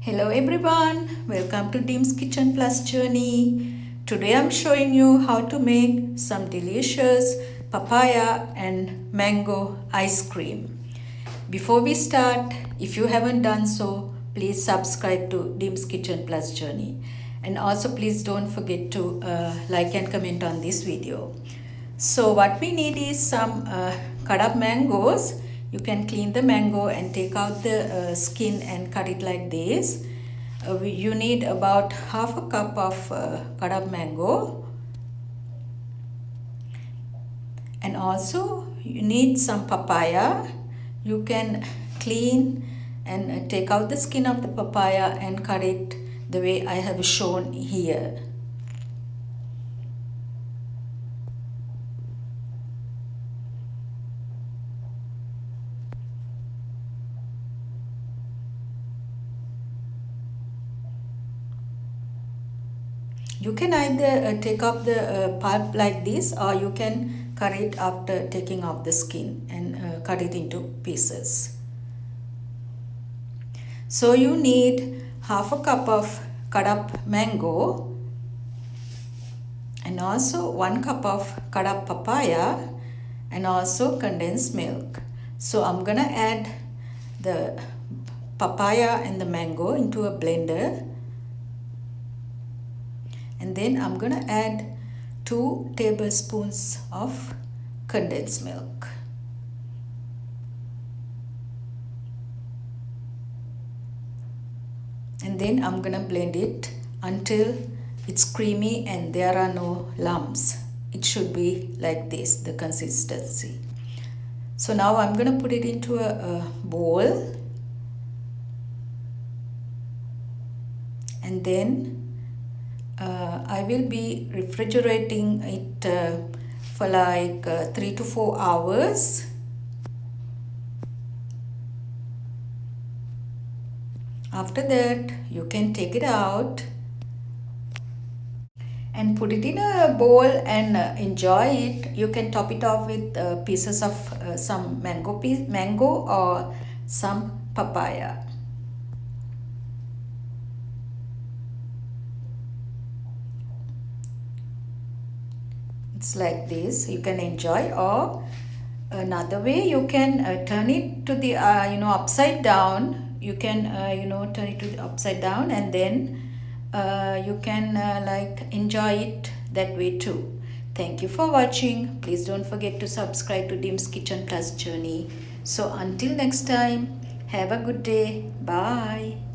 Hello everyone, welcome to Dim's Kitchen Plus journey. Today I'm showing you how to make some delicious papaya and mango ice cream. Before we start, if you haven't done so, please subscribe to Dim's Kitchen Plus journey. And also please don't forget to like and comment on this video. So what we need is some cut up mangoes. You can clean the mango and take out the skin and cut it like this. You need about half a cup of cut up mango, and also you need some papaya. You can clean and take out the skin of the papaya and cut it the way I have shown here. You can either take off the pulp like this, or you can cut it after taking off the skin and cut it into pieces. So you need half a cup of cut up mango and also 1 cup of cut up papaya and also condensed milk. So I'm gonna add the papaya and the mango into a blender. And then I'm going to add 2 tablespoons of condensed milk. And then I'm going to blend it until it's creamy and there are no lumps. It should be like this, the consistency. So now I'm going to put it into a bowl. And then I will be refrigerating it for like 3 to 4 hours. After that, you can take it out and put it in a bowl and enjoy it. You can top it off with pieces of some mango or some papaya. It's like this. You can enjoy, or another way you can turn it to the upside down. You can turn it to the upside down, and then you can like enjoy it that way too. Thank you for watching. Please don't forget to subscribe to Dim's Kitchen Plus journey. So until next time, have a good day. Bye.